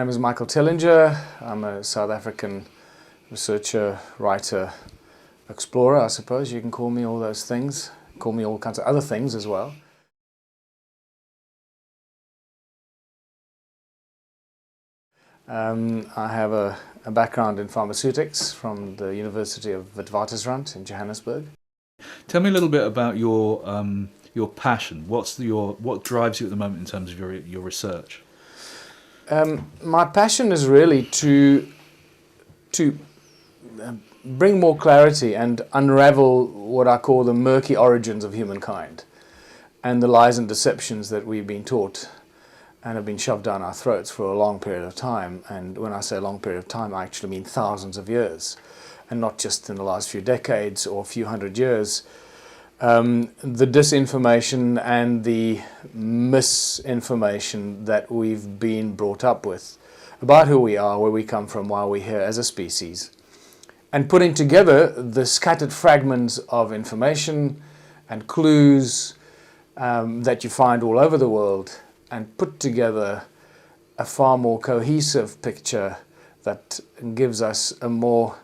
My name is Michael Tillinger. I'm a South African researcher, writer, explorer, I suppose. You can call me all those things. Call me all kinds of other things as well. I have a background in pharmaceutics from the University of Witwatersrand in Johannesburg. Tell me a little bit about your passion. What drives you at the moment in terms of your research? My passion is really to bring more clarity and unravel what I call the murky origins of humankind and the lies and deceptions that we've been taught and have been shoved down our throats for a long period of time. And when I say a long period of time, I actually mean thousands of years, and not just in the last few decades or a few hundred years. The disinformation and the misinformation that we've been brought up with about who we are, where we come from, why we're here as a species, and putting together the scattered fragments of information and clues that you find all over the world, and put together a far more cohesive picture that gives us a more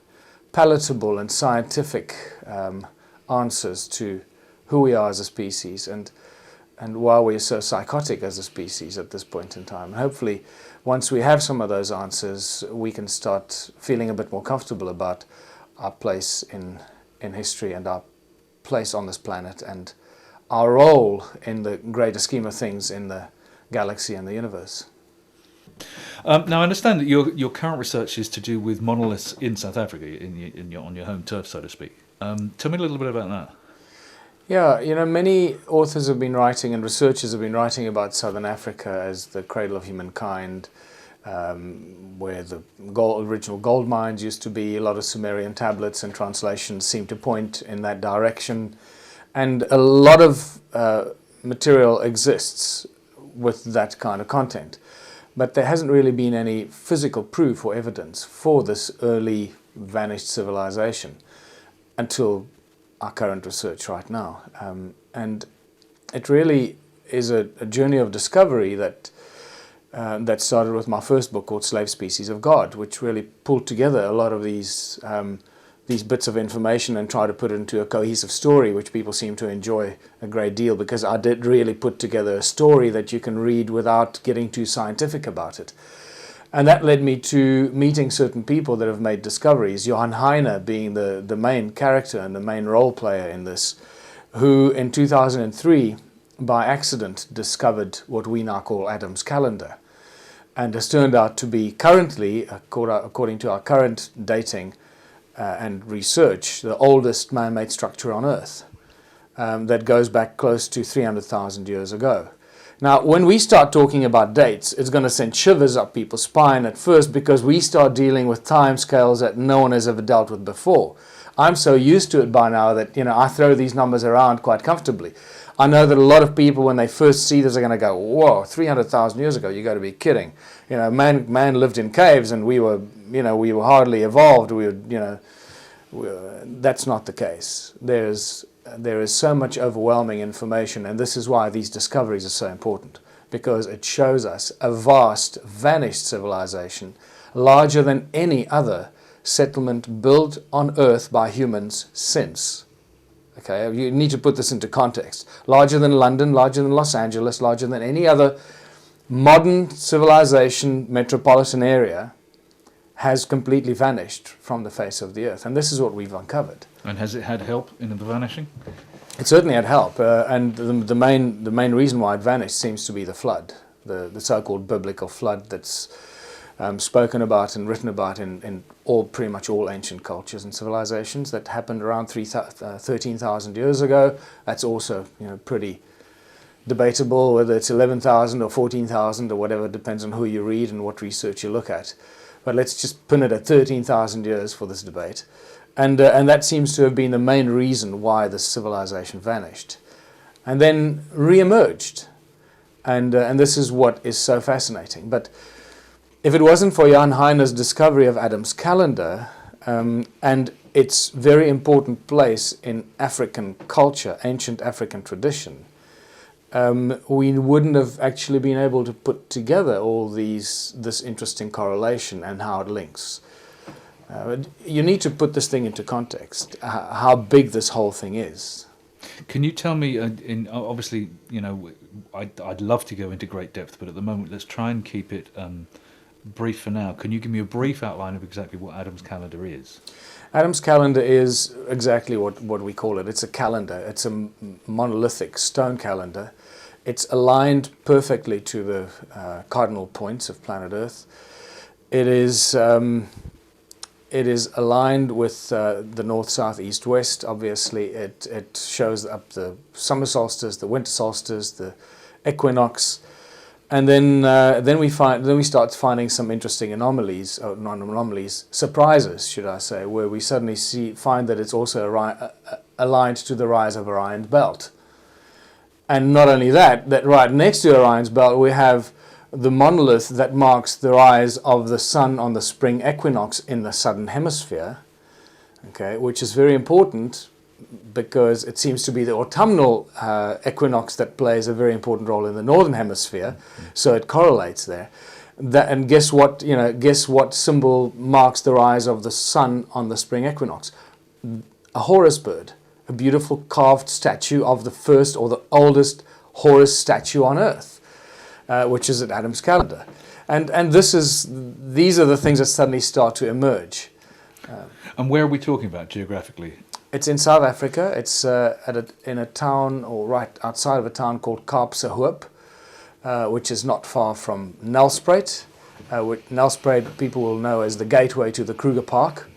palatable and scientific answers to who we are as a species and why we're so psychotic as a species at this point in time. And hopefully, once we have some of those answers, we can start feeling a bit more comfortable about our place in history and our place on this planet and our role in the greater scheme of things in the galaxy and the universe. Now, I understand that your current research is to do with monoliths in South Africa, on your home turf, so to speak. Tell me a little bit about that. Yeah, many authors have been writing and researchers have been writing about Southern Africa as the cradle of humankind, where the original gold mines used to be. A lot of Sumerian tablets and translations seem to point in that direction. And a lot of material exists with that kind of content. But there hasn't really been any physical proof or evidence for this early vanished civilization until our current research right now. And it really is a journey of discovery that started with my first book called Slave Species of God, which really pulled together a lot of these bits of information and tried to put it into a cohesive story, which people seem to enjoy a great deal, because I did really put together a story that you can read without getting too scientific about it. And that led me to meeting certain people that have made discoveries, Johann Heine being the main character and the main role player in this, who in 2003, by accident, discovered what we now call Adam's calendar, and has turned out to be currently, according to our current dating and research, the oldest man-made structure on Earth that goes back close to 300,000 years ago. Now, when we start talking about dates, it's going to send shivers up people's spine at first, because we start dealing with time scales that no one has ever dealt with before. I'm so used to it by now that, I throw these numbers around quite comfortably. I know that a lot of people, when they first see this, are going to go, whoa, 300,000 years ago, you got to be kidding. Man lived in caves and we were hardly evolved. That's not the case. There is so much overwhelming information, and this is why these discoveries are so important, because it shows us a vast, vanished civilization, larger than any other settlement built on Earth by humans since. Okay, you need to put this into context. Larger than London, larger than Los Angeles, larger than any other modern civilization metropolitan area has completely vanished from the face of the Earth. And this is what we've uncovered. And has it had help in the vanishing? It certainly had help. And the main reason why it vanished seems to be the flood, the so-called biblical flood that's spoken about and written about in pretty much all ancient cultures and civilizations, that happened around 13,000 years ago. That's also pretty debatable whether it's 11,000 or 14,000 or whatever. It depends on who you read and what research you look at. But let's just pin it at 13,000 years for this debate. And that seems to have been the main reason why this civilization vanished and then re-emerged. And this is what is so fascinating. But if it wasn't for Johann Heine's discovery of Adam's calendar and its very important place in African culture, ancient African tradition, we wouldn't have actually been able to put together all this interesting correlation and how it links. You need to put this thing into context, how big this whole thing is. Can you tell me, obviously, I'd love to go into great depth, but at the moment, let's try and keep it brief for now. Can you give me a brief outline of exactly what Adam's calendar is? Adam's calendar is exactly what we call it. It's a calendar. It's a monolithic stone calendar. It's aligned perfectly to the cardinal points of planet Earth. It is aligned with the north, south, east, west. Obviously, it shows up the summer solstice, the winter solstice, the equinox, and then we start finding some interesting anomalies, or not anomalies, surprises, should I say, where we suddenly find that it's also aligned to the rise of Orion's belt. And not only that right next to Orion's belt we have the monolith that marks the rise of the sun on the spring equinox in the southern hemisphere, okay, which is very important because it seems to be the autumnal equinox that plays a very important role in the northern hemisphere, so it correlates there. And guess what? Guess what symbol marks the rise of the sun on the spring equinox? A Horus bird, a beautiful carved statue of the first or the oldest Horus statue on Earth, which is at Adam's calendar. And these are the things that suddenly start to emerge. And where are we talking about geographically? It's in South Africa. It's in a town, or right outside of a town called Kaapse Hoop, which is not far from Nelspruit. Nelspruit people will know as the gateway to the Kruger Park.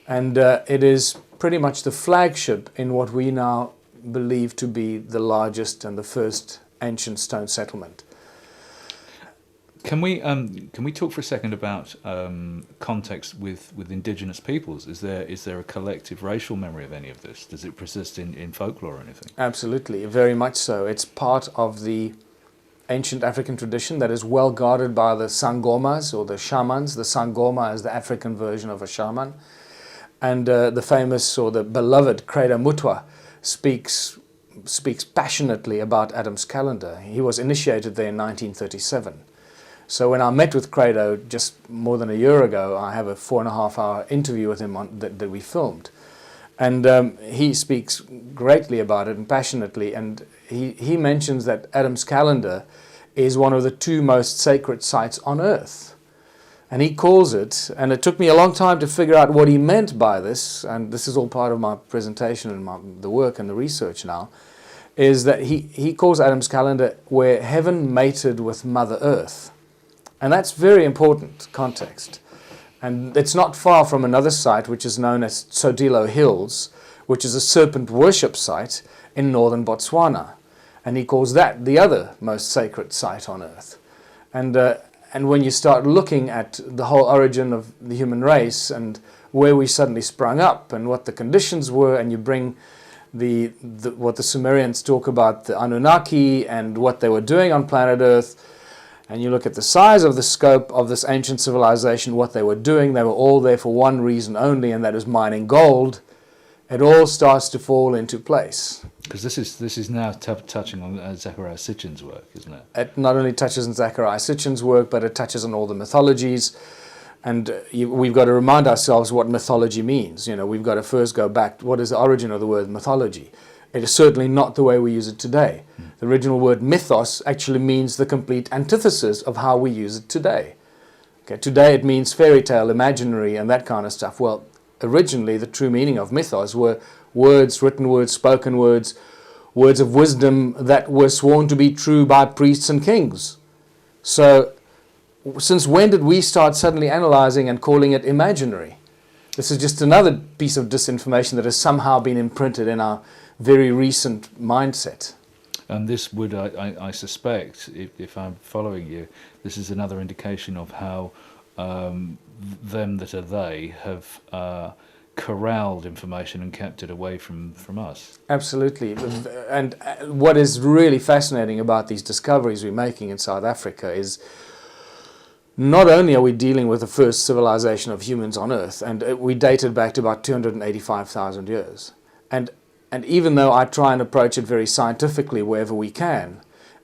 And it is pretty much the flagship in what we now believe to be the largest and the first ancient stone settlement. Can we talk for a second about context with Indigenous peoples? Is there a collective racial memory of any of this? Does it persist in folklore or anything? Absolutely, very much so. It's part of the ancient African tradition that is well guarded by the sangomas or the shamans. The sangoma is the African version of a shaman. And the famous or the beloved Credo Mutwa speaks passionately about Adam's calendar. He was initiated there in 1937. So when I met with Credo just more than a year ago, I have a 4.5-hour interview with him that we filmed. And he speaks greatly about it and passionately. And he mentions that Adam's calendar is one of the 2 most sacred sites on Earth. And he calls it, and it took me a long time to figure out what he meant by this, and this is all part of my presentation and the work and the research now, is that he calls Adam's calendar where heaven mated with Mother Earth. And that's very important context. And it's not far from another site which is known as Tsodilo Hills, which is a serpent worship site in northern Botswana. And he calls that the other most sacred site on Earth. And when you start looking at the whole origin of the human race and where we suddenly sprung up and what the conditions were, and you bring what the Sumerians talk about, the Anunnaki and what they were doing on planet Earth, and you look at the size of the scope of this ancient civilization, what they were doing, they were all there for one reason only, and that is mining gold. It all starts to fall into place. Because this is now touching on Zechariah Sitchin's work, isn't it? It not only touches on Zechariah Sitchin's work, but it touches on all the mythologies. And we've got to remind ourselves what mythology means. We've got to first go back. What is the origin of the word mythology? It is certainly not the way we use it today. The original word mythos actually means the complete antithesis of how we use it today. Okay, today it means fairy tale, imaginary, and that kind of stuff. Well, originally the true meaning of mythos were words, written words, spoken words, words of wisdom that were sworn to be true by priests and kings. So, since when did we start suddenly analyzing and calling it imaginary? This is just another piece of disinformation that has somehow been imprinted in our very recent mindset. And this would, I suspect, if I'm following you, this is another indication of how them that are they have corralled information and kept it away from us. Absolutely. And what is really fascinating about these discoveries we're making in South Africa is not only are we dealing with the first civilization of humans on Earth, and we dated back to about 285,000 years, and And even though I try and approach it very scientifically wherever we can,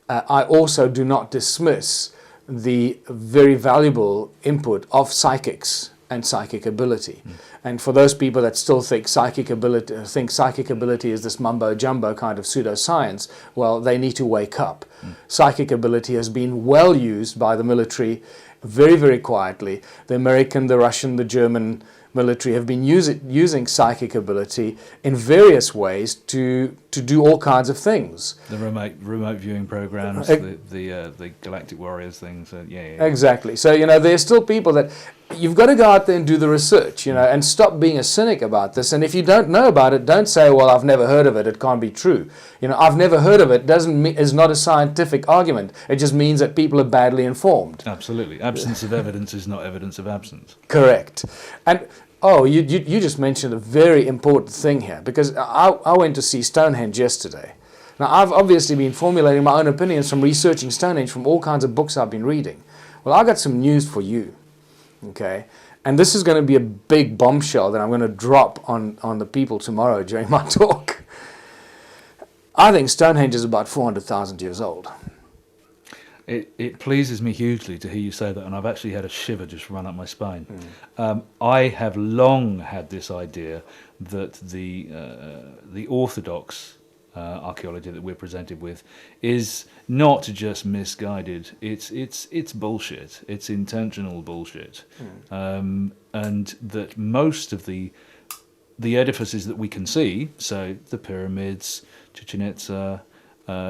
I also do not dismiss the very valuable input of psychics and psychic ability. And for those people that still think psychic ability is this mumbo jumbo kind of pseudoscience, well, they need to wake up. Psychic ability has been well used by the military very, very quietly. The American, the Russian, the German military have been using psychic ability in various ways to do all kinds of things. The remote viewing programs, the Galactic Warriors things. Yeah. Exactly. So, there's still people that you've got to go out there and do the research, and stop being a cynic about this. And if you don't know about it, don't say, well, I've never heard of it, it can't be true. I've never heard of it is not a scientific argument. It just means that people are badly informed. Absolutely. Absence of evidence is not evidence of absence. Correct. And you just mentioned a very important thing here, because I went to see Stonehenge yesterday. Now, I've obviously been formulating my own opinions from researching Stonehenge from all kinds of books I've been reading. Well, I got some news for you, okay? And this is going to be a big bombshell that I'm going to drop on the people tomorrow during my talk. I think Stonehenge is about 400,000 years old. It pleases me hugely to hear you say that, and I've actually had a shiver just run up my spine. I have long had this idea that the orthodox archaeology that we're presented with is not just misguided. It's bullshit. It's intentional bullshit, and that most of the edifices that we can see, so the pyramids, Chichen Itza,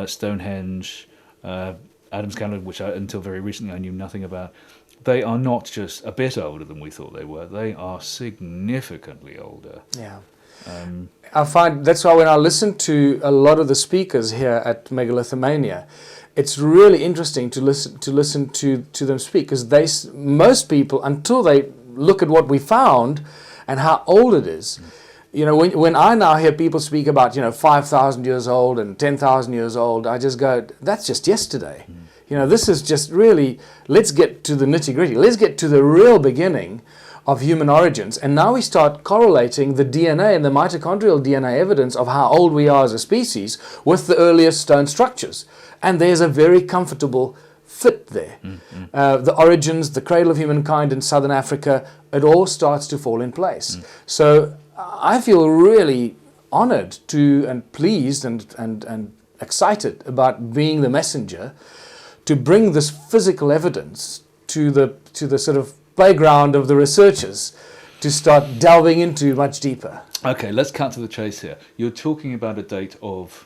Stonehenge, Adam's calendar, which until very recently I knew nothing about, they are not just a bit older than we thought they were. They are significantly older. Yeah. I find that's why when I listen to a lot of the speakers here at Megalithomania, it's really interesting to listen to them speak, because most people, until they look at what we found and how old it is, when I now hear people speak about 5,000 years old and 10,000 years old, I just go, that's just yesterday. This is just really, let's get to the nitty-gritty. Let's get to the real beginning of human origins. And now we start correlating the DNA and the mitochondrial DNA evidence of how old we are as a species with the earliest stone structures. And there's a very comfortable fit there. The origins, the cradle of humankind in southern Africa, it all starts to fall in place. So I feel really honored and pleased and excited about being the messenger to bring this physical evidence to the sort of playground of the researchers to start delving into much deeper. Okay, let's cut to the chase here. You're talking about a date of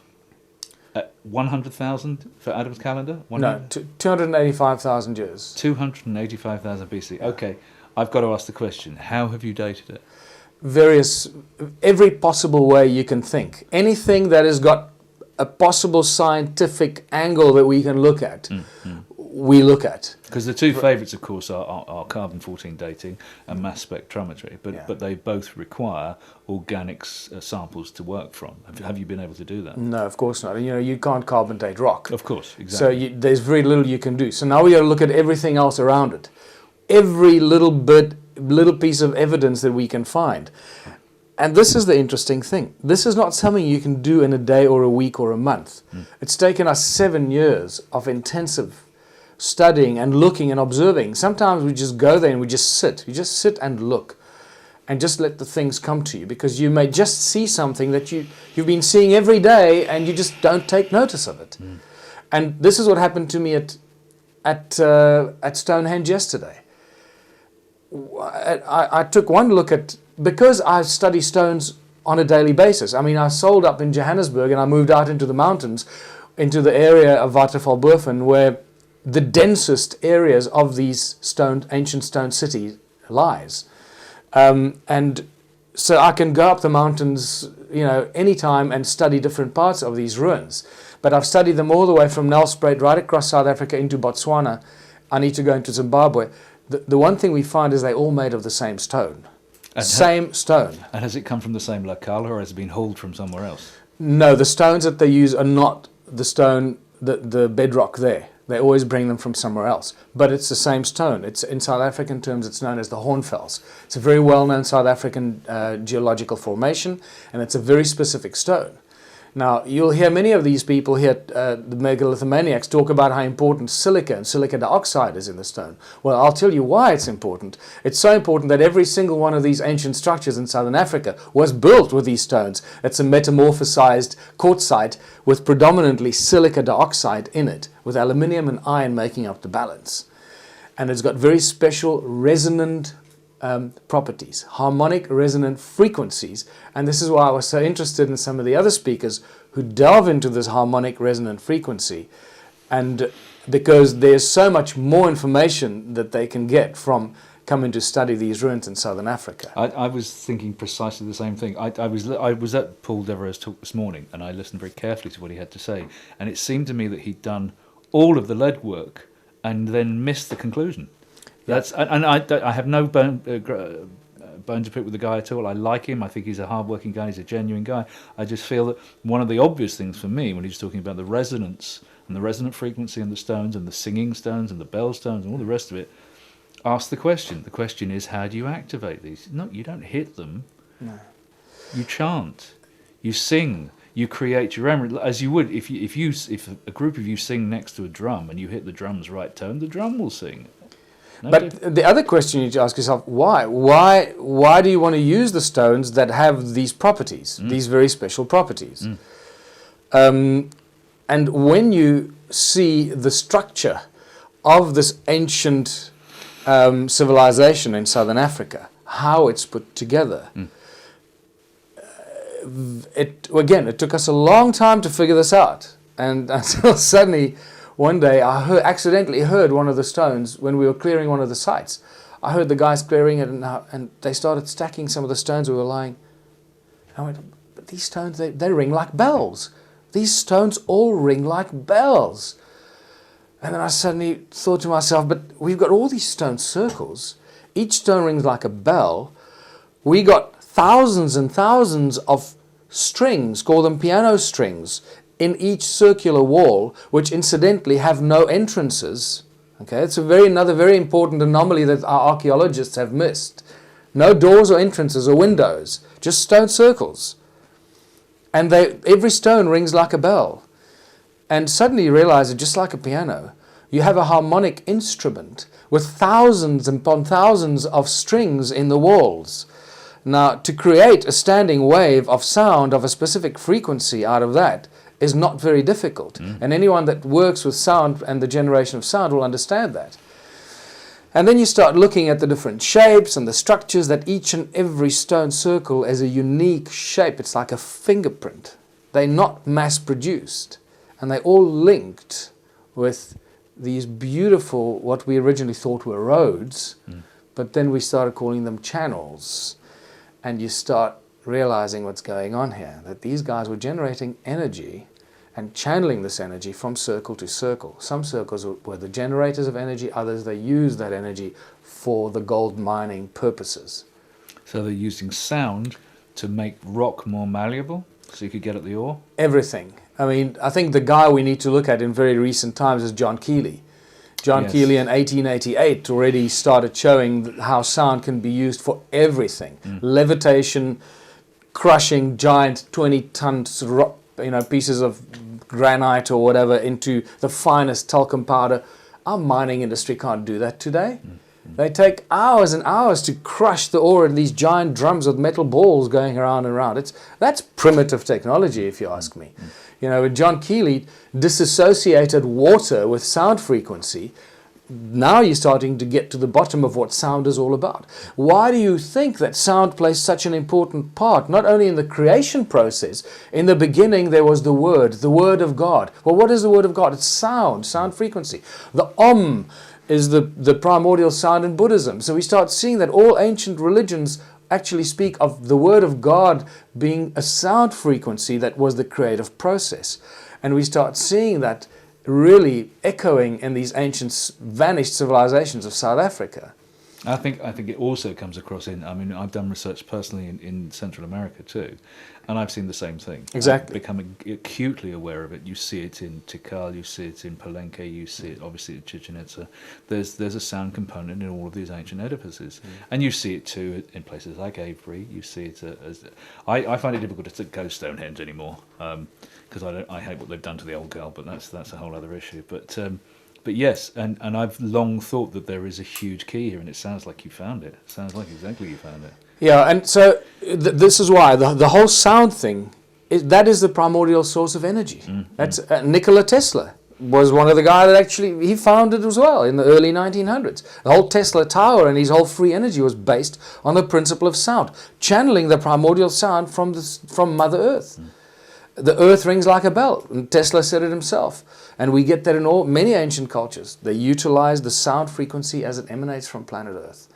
100,000 for Adam's calendar? 100? No, 285,000 years. 285,000 BC. Okay, I've got to ask the question, how have you dated it? Every possible way you can think. Anything that has got a possible scientific angle that we can look at, we look at. Because the two favourites, of course, are carbon-14 dating and mass spectrometry, but they both require organic samples to work from. Have you been able to do that? No, of course not. You can't carbon date rock. Of course, exactly. So there's very little you can do. So now we got to look at everything else around it. Every little piece of evidence that we can find. And this is the interesting thing. This is not something you can do in a day or a week or a month. It's taken us 7 years of intensive studying and looking and observing. Sometimes we just go there and we just sit. You just sit and look and just let the things come to you, because you may just see something that you've been seeing every day and you just don't take notice of it. And this is what happened to me at Stonehenge yesterday. I took one look at, because I study stones on a daily basis. I mean, I sold up in Johannesburg and I moved out into the mountains, into the area of Watervalboven, where the densest areas of these ancient stone cities lies. And so I can go up the mountains, anytime and study different parts of these ruins. But I've studied them all the way from Nelspruit right across South Africa into Botswana. I need to go into Zimbabwe. The one thing we find is they're all made of the same stone. Same stone. And has it come from the same locale, or has it been hauled from somewhere else? No, the stones that they use are not the stone, the bedrock there. They always bring them from somewhere else. But it's the same stone. It's, in South African terms, it's known as the Hornfels. It's a very well-known South African geological formation, and it's a very specific stone. Now, you'll hear many of these people here, the Megalithomaniacs, talk about how important silica and silica dioxide is in the stone. Well, I'll tell you why it's important. It's so important that every single one of these ancient structures in southern Africa was built with these stones. It's a metamorphosized quartzite with predominantly silica dioxide in it, with aluminium and iron making up the balance. And it's got very special resonant properties, harmonic resonant frequencies, and this is why I was so interested in some of the other speakers who delve into this harmonic resonant frequency, and because there's so much more information that they can get from coming to study these ruins in southern Africa. I was thinking precisely the same thing. I was at Paul Devereux's talk this morning, and I listened very carefully to what he had to say, and it seemed to me that he'd done all of the lead work and then missed the conclusion. That's, and I have no bone to pick with the guy at all. I like him. I think he's a hard-working guy. He's a genuine guy. I just feel that one of the obvious things for me when he's talking about the resonance and the resonant frequency in the stones and the singing stones and the bell stones and all the rest of it, ask the question. The question is, how do you activate these? No, you don't hit them. No. You chant. You sing. You create your own, as you would if a group of you sing next to a drum and you hit the drum's right tone, the drum will sing. No, but the other question you need to ask yourself, why? Why do you want to use the stones that have these properties, these very special properties? And when you see the structure of this ancient civilization in southern Africa, how it's put together, it took us a long time to figure this out, and until suddenly one day I accidentally heard one of the stones when we were clearing one of the sites. I heard the guys clearing it, and they started stacking some of the stones we were lying. I went, but these stones, they ring like bells. These stones all ring like bells. And then I suddenly thought to myself, but we've got all these stone circles. Each stone rings like a bell. We got thousands and thousands of strings, call them piano strings, in each circular wall, which incidentally have no entrances. Okay, it's another very important anomaly that our archaeologists have missed. No doors or entrances or windows, just stone circles. And every stone rings like a bell. And suddenly you realize that just like a piano, you have a harmonic instrument with thousands upon thousands of strings in the walls. Now, to create a standing wave of sound of a specific frequency out of that is not very difficult. And anyone that works with sound and the generation of sound will understand that. And then you start looking at the different shapes and the structures, that each and every stone circle is a unique shape. It's like a fingerprint. They're not mass-produced. And they're all linked with these beautiful, what we originally thought were roads, but then we started calling them channels. And you start realizing what's going on here, that these guys were generating energy and channeling this energy from circle to circle. Some circles were the generators of energy, others they used that energy for the gold mining purposes. So they're using sound to make rock more malleable, so you could get at the ore? Everything. I mean, I think the guy we need to look at in very recent times is John Keeley. John Keeley in 1888 already started showing how sound can be used for everything. Levitation, crushing giant 20-ton pieces of granite or whatever into the finest talcum powder. Our mining industry can't do that today. They take hours and hours to crush the ore in these giant drums with metal balls going around and around. That's primitive technology, if you ask me. When John Keeley disassociated water with sound frequency, now you're starting to get to the bottom of what sound is all about. Why do you think that sound plays such an important part, not only in the creation process? In the beginning, there was the Word of God. Well, what is the Word of God? It's sound frequency. The Om is the primordial sound in Buddhism. So we start seeing that all ancient religions actually speak of the Word of God being a sound frequency that was the creative process. And we start seeing that really echoing in these ancient vanished civilizations of South Africa. I think it also comes across in. I mean, I've done research personally in Central America too, and I've seen the same thing. Exactly. Becoming acutely aware of it. You see it in Tikal, you see it in Palenque, you see it obviously in Chichen Itza. There's a sound component in all of these ancient edifices, and you see it too in places like Avery. You see it as I find it difficult to go Stonehenge anymore because I hate what they've done to the old girl, but that's a whole other issue. But yes, and I've long thought that there is a huge key here, and it sounds like you found it. It sounds like exactly you found it. Yeah, and so this is why the whole sound thing, that is the primordial source of energy. That's Nikola Tesla was one of the guys that actually, he found it as well in the early 1900s. The whole Tesla Tower and his whole free energy was based on the principle of sound, channeling the primordial sound from Mother Earth. The earth rings like a bell, and Tesla said it himself. And we get that in many ancient cultures. They utilize the sound frequency as it emanates from planet Earth.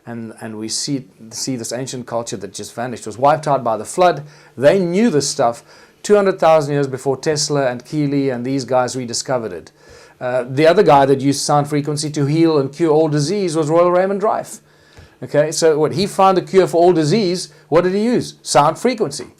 And we see this ancient culture that just vanished, was wiped out by the flood. They knew this stuff 200,000 years before Tesla and Keely and these guys rediscovered it. The other guy that used sound frequency to heal and cure all disease was Royal Raymond Rife. Okay, so what he found the cure for all disease, what did he use? Sound frequency.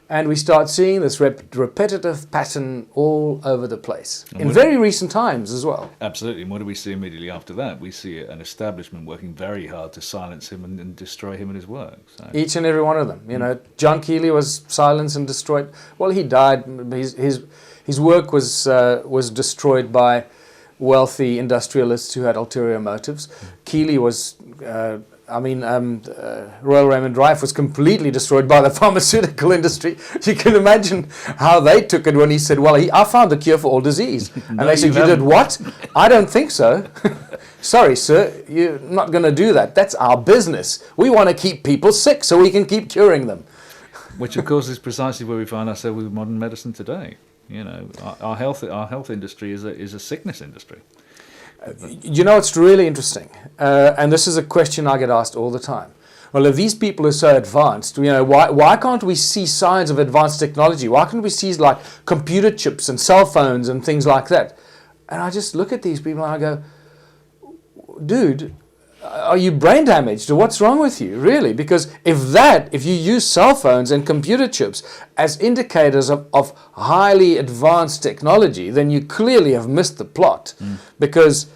And we start seeing this repetitive pattern all over the place, in very recent times as well. Absolutely. And what do we see immediately after that? We see an establishment working very hard to silence him and destroy him and his work. So. Each and every one of them. You know, John Keely was silenced and destroyed. Well, he died. His work was destroyed by wealthy industrialists who had ulterior motives. Keely was... Royal Raymond Rife was completely destroyed by the pharmaceutical industry. You can imagine how they took it when he said, well, I found the cure for all disease. And they said, you did what? I don't think so. Sorry, sir, you're not going to do that. That's our business. We want to keep people sick so we can keep curing them. Which, of course, is precisely where we find ourselves with modern medicine today. You know, our health industry is a sickness industry. You know, it's really interesting, and this is a question I get asked all the time. Well, if these people are so advanced, you know, why can't we see signs of advanced technology? Why can't we see like computer chips and cell phones and things like that? And I just look at these people and I go, dude, are you brain damaged or what's wrong with you, really? Because if you use cell phones and computer chips as indicators of highly advanced technology, then you clearly have missed the plot. Because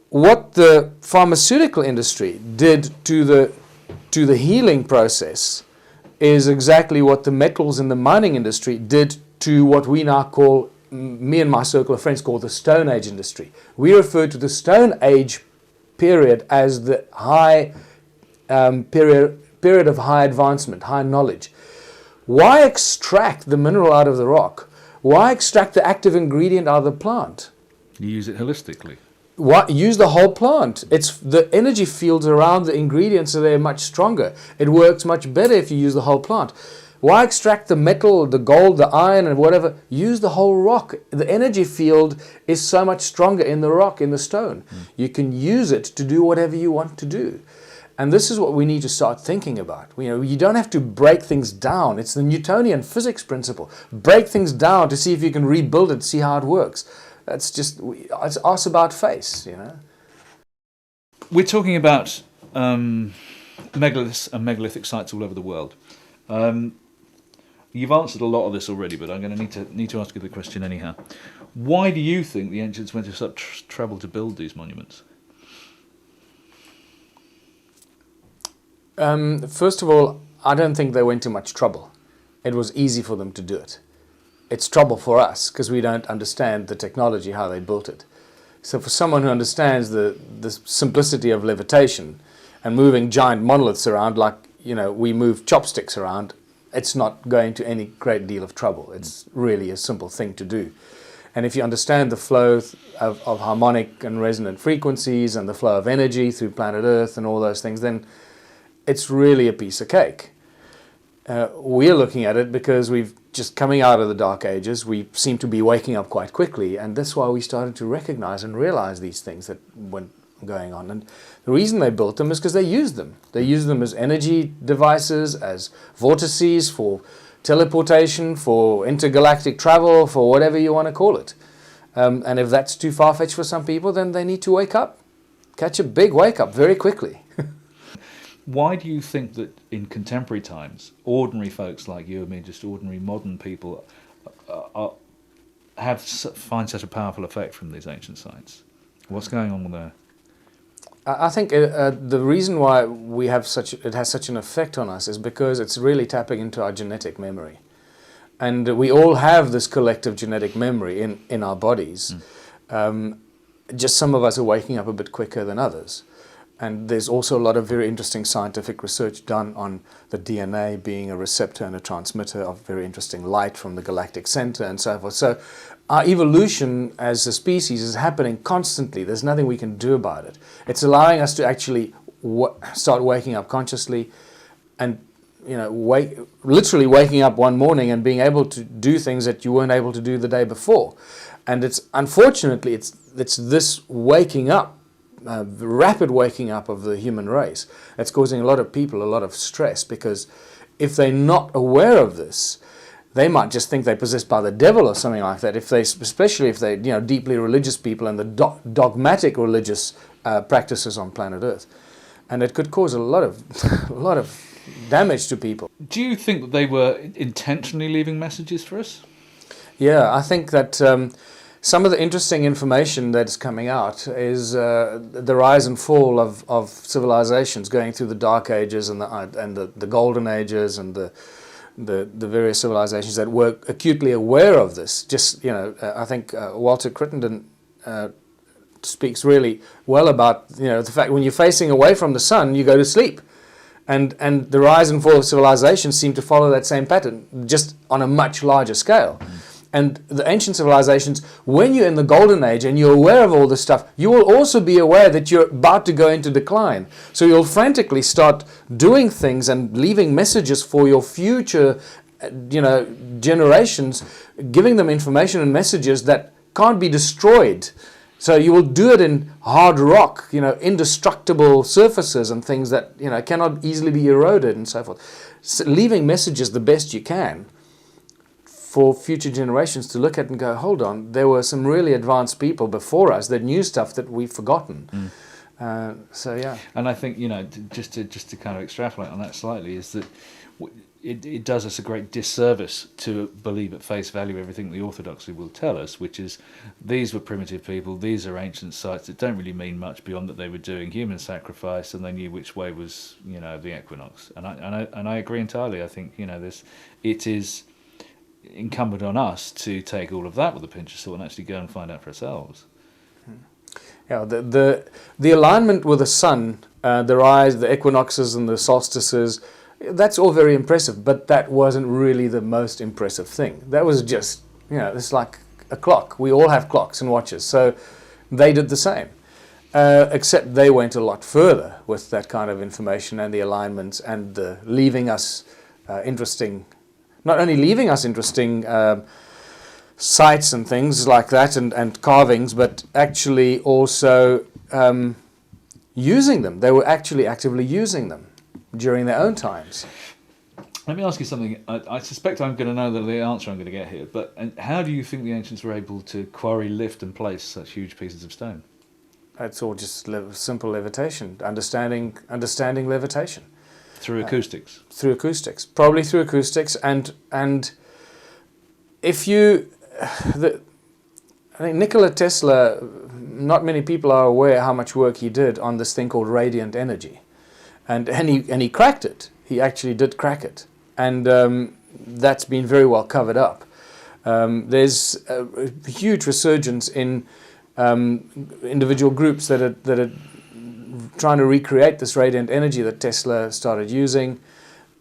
what the pharmaceutical industry did to the healing process is exactly what the metals in the mining industry did to what we now call, me and my circle of friends call the Stone Age industry. We refer to the Stone Age period as the high period of high advancement, high knowledge. Why extract the mineral out of the rock? Why extract the active ingredient out of the plant? You use it holistically. Why use the whole plant? It's the energy fields around the ingredients, so they're much stronger. It works much better if you use the whole plant. Why extract the metal, the gold, the iron, and whatever? Use the whole rock. The energy field is so much stronger in the rock, in the stone. You can use it to do whatever you want to do. And this is what we need to start thinking about. You know, you don't have to break things down. It's the Newtonian physics principle. Break things down to see if you can rebuild it, see how it works. That's just, it's ask about face, you know. We're talking about megaliths and megalithic sites all over the world. You've answered a lot of this already, but I'm going to need to ask you the question anyhow. Why do you think the ancients went to such trouble to build these monuments? First of all, I don't think they went to much trouble. It was easy for them to do it. It's trouble for us because we don't understand the technology, how they built it. So for someone who understands the simplicity of levitation and moving giant monoliths around like, you know, we move chopsticks around, it's not going to any great deal of trouble. It's really a simple thing to do. And if you understand the flow of harmonic and resonant frequencies and the flow of energy through planet Earth and all those things, then it's really a piece of cake. We're looking at it because we've just coming out of the Dark Ages. We seem to be waking up quite quickly, and that's why we started to recognize and realize these things that went going on. And the reason they built them is because they used them. They used them as energy devices, as vortices for teleportation, for intergalactic travel, for whatever you want to call it. And if that's too far-fetched for some people, then they need to wake up. catch a big wake-up very quickly. Why do you think that in contemporary times, ordinary folks like you and me, just ordinary modern people, find such a powerful effect from these ancient sites? What's going on there? I think the reason why it has such an effect on us is because it's really tapping into our genetic memory. And we all have this collective genetic memory in our bodies. Just some of us are waking up a bit quicker than others. And there's also a lot of very interesting scientific research done on the DNA being a receptor and a transmitter of very interesting light from the galactic center and so forth. So our evolution as a species is happening constantly. There's nothing we can do about it. It's allowing us to actually start waking up consciously and literally waking up one morning and being able to do things that you weren't able to do the day before. And unfortunately it's this waking up, rapid waking up of the human race that's causing a lot of people a lot of stress, because if they're not aware of this, they might just think they're possessed by the devil or something like that. Especially if they deeply religious people and the dogmatic religious practices on planet Earth, and it could cause a lot of damage to people. Do you think that they were intentionally leaving messages for us? Yeah, I think that some of the interesting information that's coming out is the rise and fall of civilizations going through the Dark Ages and the Golden Ages and the various civilizations that were acutely aware of this. I think Walter Crittenden speaks really well about the fact when you're facing away from the sun, you go to sleep. And the rise and fall of civilizations seem to follow that same pattern, just on a much larger scale. And the ancient civilizations, when you're in the golden age and you're aware of all this stuff, you will also be aware that you're about to go into decline. So you'll frantically start doing things and leaving messages for your future, generations, giving them information and messages that can't be destroyed. So you will do it in hard rock, indestructible surfaces and things that, cannot easily be eroded and so forth. So leaving messages the best you can for future generations to look at and go, hold on, there were some really advanced people before us that knew stuff that we've forgotten. Yeah. And I think, just to kind of extrapolate on that slightly, is that it does us a great disservice to believe at face value everything the orthodoxy will tell us, which is these were primitive people, these are ancient sites that don't really mean much beyond that they were doing human sacrifice and they knew which way was, the equinox. And I agree entirely. I think, it is incumbent on us to take all of that with a pinch of salt and actually go and find out for ourselves. Yeah, the alignment with the sun, the rise, the equinoxes and the solstices, that's all very impressive, but that wasn't really the most impressive thing. That was just, it's like a clock. We all have clocks and watches, so they did the same. Except they went a lot further with that kind of information and the alignments and the leaving us interesting, not only leaving us interesting sites and things like that and carvings, but actually also using them. They were actually actively using them during their own times. Let me ask you something. I suspect I'm going to know the answer I'm going to get here, but how do you think the ancients were able to quarry, lift and place such huge pieces of stone? It's all just simple levitation, understanding levitation. Through acoustics? Through acoustics. Probably through acoustics. And if you... I think Nikola Tesla, not many people are aware how much work he did on this thing called radiant energy. And he cracked it. He actually did crack it. And that's been very well covered up. There's a huge resurgence in individual groups that are trying to recreate this radiant energy that Tesla started using,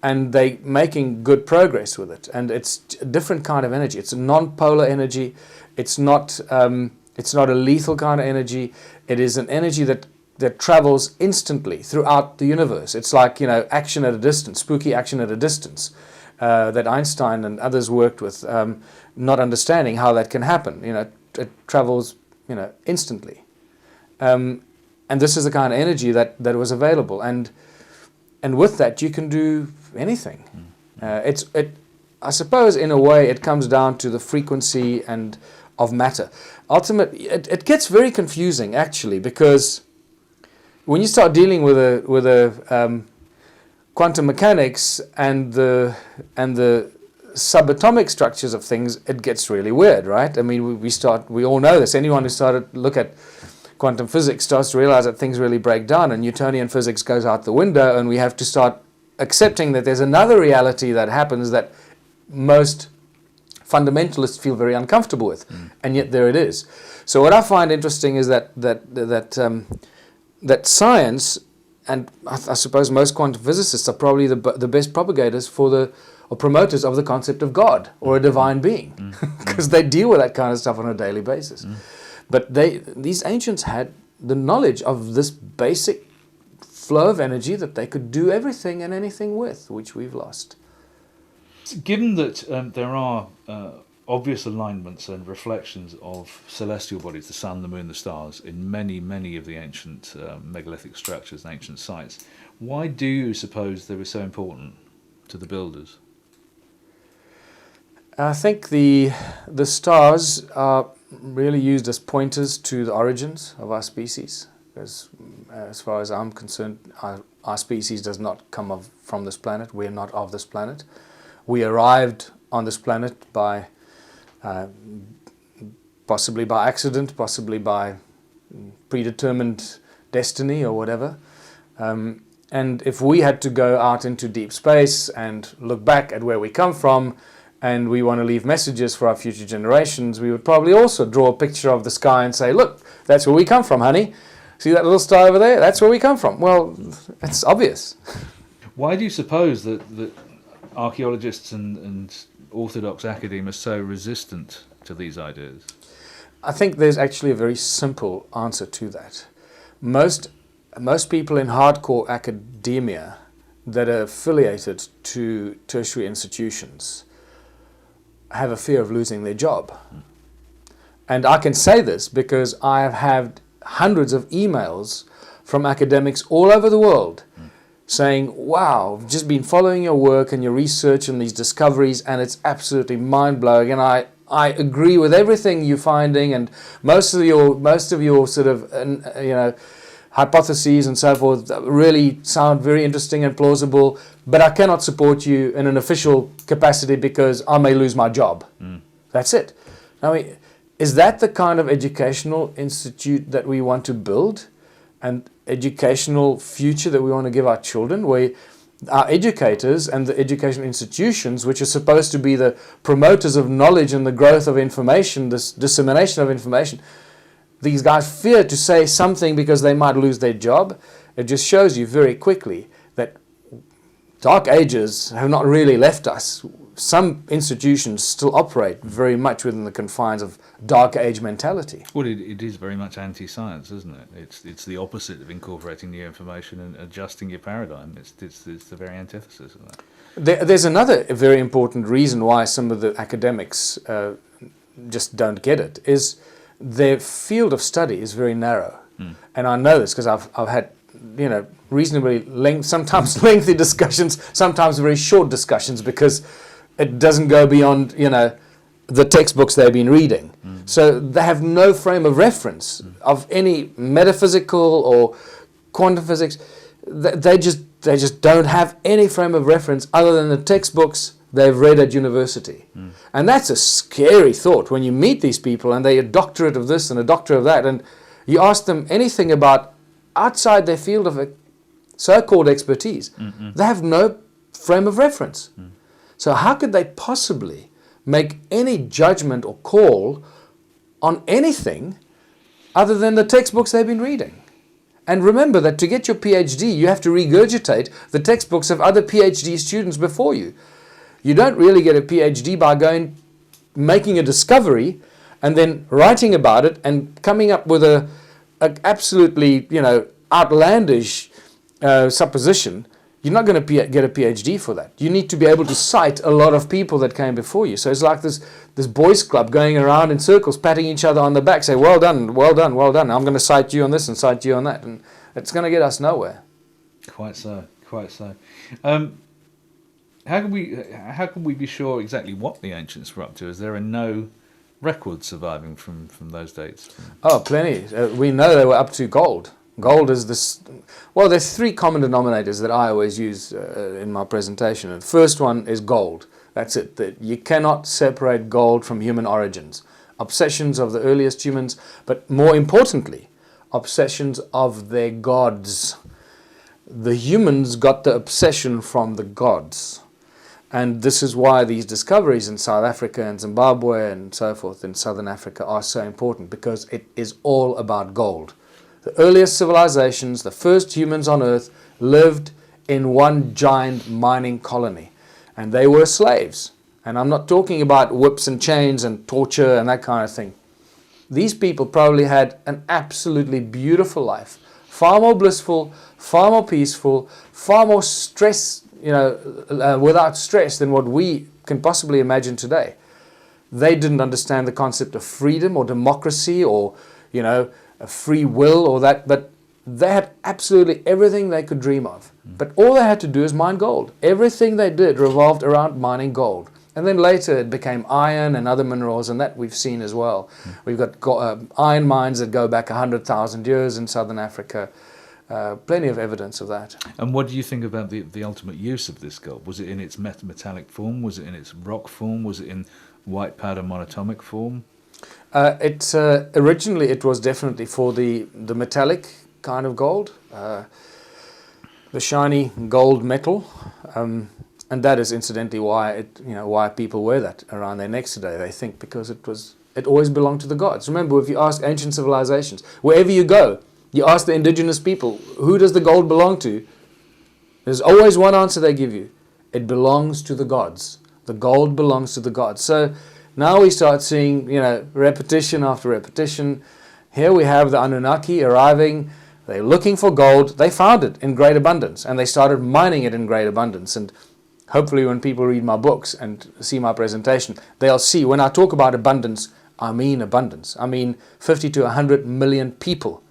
and they're making good progress with it. And it's a different kind of energy. It's a non-polar energy. It's not a lethal kind of energy. It is an energy that travels instantly throughout the universe. It's like, action at a distance, spooky action at a distance, that Einstein and others worked with, not understanding how that can happen. It travels, instantly. And this is the kind of energy that was available. And with that, you can do anything. I suppose, in a way, it comes down to the frequency of matter. Ultimately, it gets very confusing, actually, because when you start dealing with quantum mechanics and the subatomic structures of things, it gets really weird, right? I mean, we all know this. Anyone who started to look at quantum physics starts to realize that things really break down, and Newtonian physics goes out the window, and we have to start accepting that there's another reality that happens that most fundamentalists feel very uncomfortable with, and yet there it is. So what I find interesting is that science, and I suppose most quantum physicists are probably the best propagators or promoters of the concept of God or a divine being, because they deal with that kind of stuff on a daily basis. But these ancients had the knowledge of this basic flow of energy that they could do everything and anything with, which we've lost. Given that there are obvious alignments and reflections of celestial bodies, the sun, the moon, the stars, in many of the ancient megalithic structures and ancient sites, why do you suppose they were so important to the builders? I think the stars are really used as pointers to the origins of our species. As far as I'm concerned, our species does not come from this planet. We are not of this planet. We arrived on this planet by possibly by accident, possibly by predetermined destiny or whatever. And if we had to go out into deep space and look back at where we come from, and we want to leave messages for our future generations, we would probably also draw a picture of the sky and say, look, that's where we come from, honey. See that little star over there? That's where we come from. Well, it's obvious. Why do you suppose that archaeologists and orthodox academe are so resistant to these ideas? I think there's actually a very simple answer to that. Most people in hardcore academia that are affiliated to tertiary institutions have a fear of losing their job. And I can say this because I have had hundreds of emails from academics all over the world saying, wow, I've just been following your work and your research and these discoveries, and it's absolutely mind-blowing, and I agree with everything you're finding, and most of your sort of hypotheses and so forth really sound very interesting and plausible, but I cannot support you in an official capacity because I may lose my job. That's it. I mean, is that the kind of educational institute that we want to build, and educational future that we want to give our children, where our educators and the educational institutions, which are supposed to be the promoters of knowledge and the growth of information, this dissemination of information, these guys fear to say something because they might lose their job? It just shows you very quickly that dark ages have not really left us. Some institutions still operate very much within the confines of dark age mentality. Well, it is very much anti-science, isn't it? It's the opposite of incorporating new information and adjusting your paradigm. It's the very antithesis of that. There's another very important reason why some of the academics just don't get it, is their field of study is very narrow. And I know this because I've had reasonably sometimes lengthy discussions, sometimes very short discussions, because it doesn't go beyond the textbooks they've been reading. So they have no frame of reference of any metaphysical or quantum physics. They just don't have any frame of reference other than the textbooks they've read at university. And that's a scary thought when you meet these people and they're a doctorate of this and a doctorate of that, and you ask them anything about outside their field of so-called expertise. They have no frame of reference. So how could they possibly make any judgment or call on anything other than the textbooks they've been reading? And remember that to get your PhD, you have to regurgitate the textbooks of other PhD students before you. You don't really get a PhD by making a discovery and then writing about it and coming up with a absolutely outlandish supposition. You're not going to get a PhD for that. You need to be able to cite a lot of people that came before you. So it's like this boys club going around in circles, patting each other on the back, say, well done, well done, well done. I'm going to cite you on this and cite you on that. And it's going to get us nowhere. Quite so. How can we be sure exactly what the ancients were up to, as there are no records surviving from those dates? Oh, plenty. We know they were up to gold. Gold is this. Well, there's three common denominators that I always use in my presentation. And the first one is gold. That's it. That you cannot separate gold from human origins. Obsessions of the earliest humans, but more importantly, obsessions of their gods. The humans got the obsession from the gods. And this is why these discoveries in South Africa and Zimbabwe and so forth in Southern Africa are so important, because it is all about gold. The earliest civilizations, the first humans on Earth, lived in one giant mining colony. And they were slaves. And I'm not talking about whips and chains and torture and that kind of thing. These people probably had an absolutely beautiful life. Far more blissful, far more peaceful, far more stress, without stress than what we can possibly imagine today. They didn't understand the concept of freedom or democracy or, a free will or that, but they had absolutely everything they could dream of. But all they had to do is mine gold. Everything they did revolved around mining gold. And then later it became iron and other minerals, and that we've seen as well. We've got iron mines that go back 100,000 years in Southern Africa. Plenty of evidence of that. And what do you think about the ultimate use of this gold? Was it in its metallic form? Was it in its rock form? Was it in white powder monatomic form? Originally it was definitely for the metallic kind of gold, the shiny gold metal, and that is incidentally why why people wear that around their necks today. They think because it always belonged to the gods. Remember, if you ask ancient civilizations, wherever you go, you ask the indigenous people, who does the gold belong to? There's always one answer they give you: it belongs to the gods. The gold belongs to the gods. So now we start seeing, repetition after repetition. Here we have the Anunnaki arriving. They're looking for gold. They found it in great abundance, and they started mining it in great abundance. And hopefully when people read my books and see my presentation, they'll see when I talk about abundance, I mean abundance. I mean 50 to 100 million people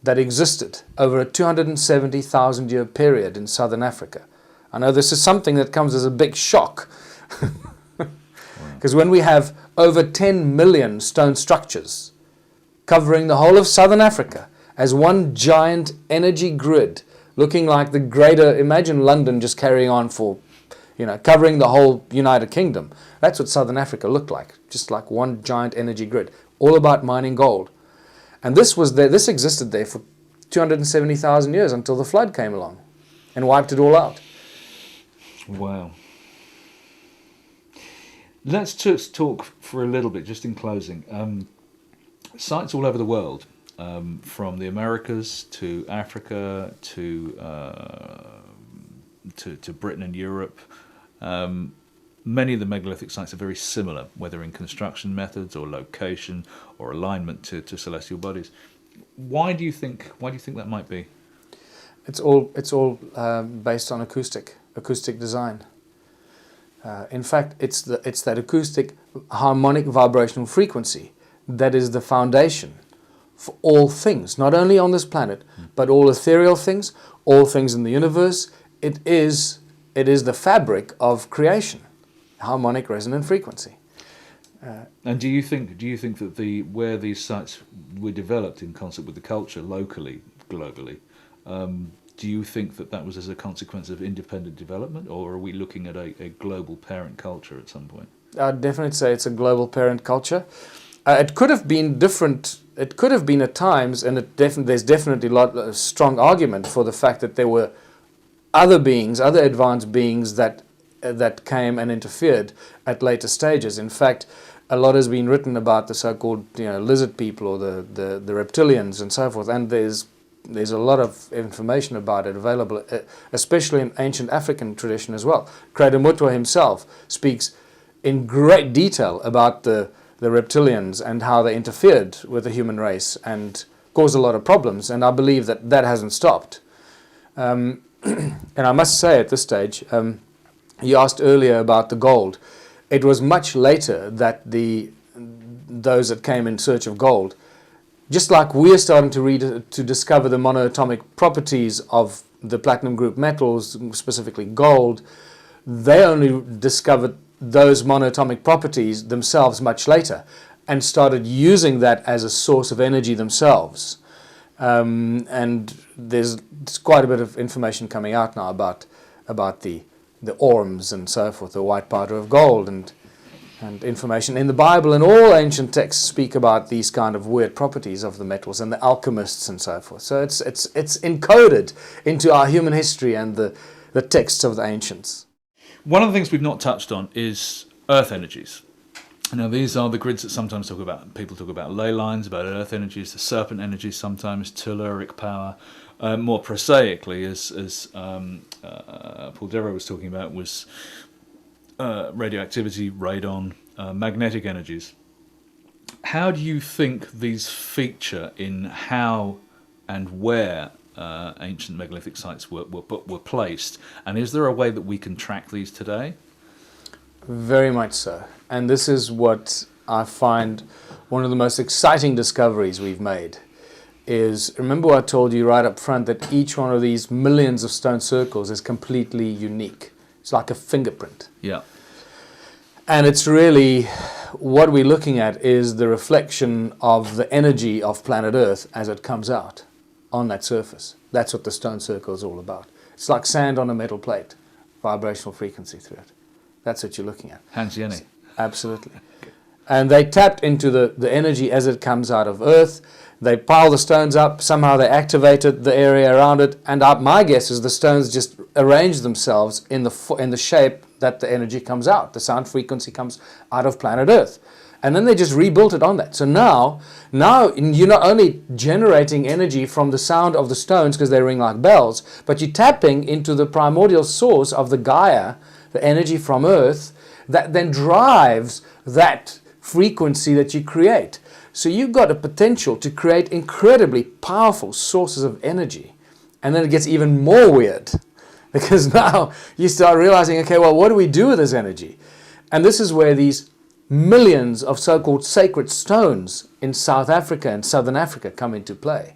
that existed over a 270,000 year period in Southern Africa. I know this is something that comes as a big shock. Because when we have over 10 million stone structures covering the whole of Southern Africa as one giant energy grid, looking like the greater, imagine London just carrying on for, covering the whole United Kingdom. That's what Southern Africa looked like, just like one giant energy grid, all about mining gold. And this existed there for 270,000 years until the flood came along and wiped it all out. Wow. Let's just talk for a little bit, just in closing. Sites all over the world, from the Americas to Africa to Britain and Europe. Many of the megalithic sites are very similar, whether in construction methods or location or alignment to celestial bodies. Why do you think that might be? It's all based on acoustic design. In fact, it's that acoustic harmonic vibrational frequency that is the foundation for all things, not only on this planet, but all ethereal things, all things in the universe. It is the fabric of creation, harmonic resonant frequency. And do you think that where these sites were developed in concert with the culture locally, globally, do you think that was as a consequence of independent development, or are we looking at a global parent culture at some point? I'd definitely say it's a global parent culture. It could have been different. It could have been at times, and there's definitely a strong argument for the fact that there were other advanced beings that came and interfered at later stages. In fact, a lot has been written about the so-called lizard people or the reptilians and so forth, and there's a lot of information about it available, especially in ancient African tradition as well. Credo Mutwa himself speaks in great detail about the reptilians and how they interfered with the human race and caused a lot of problems, and I believe that hasn't stopped. And I must say at this stage, you asked earlier about the gold. It was much later that those that came in search of gold, just like we're starting to discover the monoatomic properties of the platinum group metals, specifically gold, they only discovered those monoatomic properties themselves much later and started using that as a source of energy themselves. And there's quite a bit of information coming out now about the orms and so forth, the white powder of gold, and information in the Bible and all ancient texts speak about these kind of weird properties of the metals, and the alchemists and so forth. So it's encoded into our human history and the texts of the ancients. One of the things we've not touched on is earth energies. Now, these are the grids that sometimes people talk about ley lines, about earth energies, the serpent energies sometimes, telluric power. More prosaically, as Paul Devereux was talking about, was radioactivity, radon, magnetic energies. How do you think these feature in how and where ancient megalithic sites were placed? And is there a way that we can track these today? Very much so. And this is what I find one of the most exciting discoveries we've made. Is, remember what I told you right up front, that each one of these millions of stone circles is completely unique. It's like a fingerprint. Yeah. And it's really, what we're looking at is the reflection of the energy of planet Earth as it comes out on that surface. That's what the stone circle is all about. It's like sand on a metal plate, vibrational frequency through it. That's what you're looking at. Hans Jenny. Absolutely. And they tapped into the energy as it comes out of Earth. They pile the stones up, somehow they activated the area around it, and my guess is the stones just arrange themselves in the shape that the energy comes out. The sound frequency comes out of planet Earth. And then they just rebuilt it on that. So now you're not only generating energy from the sound of the stones because they ring like bells, but you're tapping into the primordial source of the Gaia, the energy from Earth, that then drives that frequency that you create. So you've got a potential to create incredibly powerful sources of energy. And then it gets even more weird, because now you start realizing, okay, well, what do we do with this energy? And this is where these millions of so-called sacred stones in South Africa and Southern Africa come into play.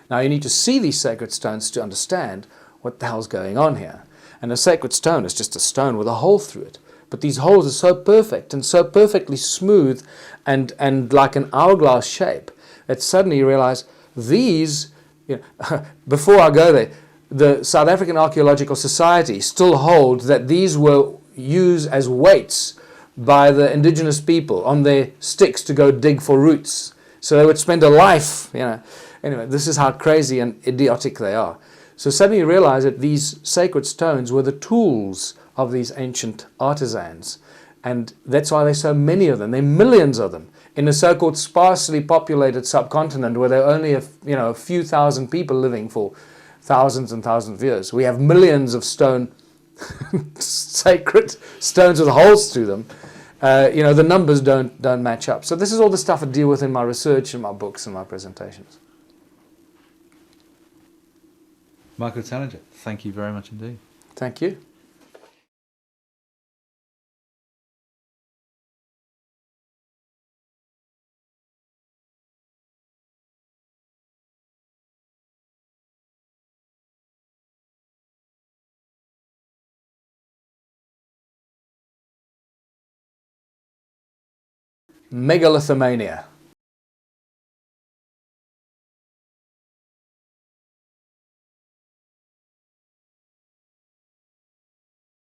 Now you need to see these sacred stones to understand what the hell's going on here. And a sacred stone is just a stone with a hole through it. But these holes are so perfect and so perfectly smooth and like an hourglass shape that suddenly you realize these, before I go there, the South African Archaeological Society still hold that these were used as weights by the indigenous people on their sticks to go dig for roots. So they would spend a life, Anyway, this is how crazy and idiotic they are. So suddenly you realize that these sacred stones were the tools of these ancient artisans. And that's why there's so many of them. There are millions of them in a so-called sparsely populated subcontinent where there are only a few thousand people living for thousands and thousands of years. We have millions of sacred stones with holes through them. The numbers don't match up. So this is all the stuff I deal with in my research and my books and my presentations. Michael Tallinger, thank you very much indeed. Thank you. Megalithomania.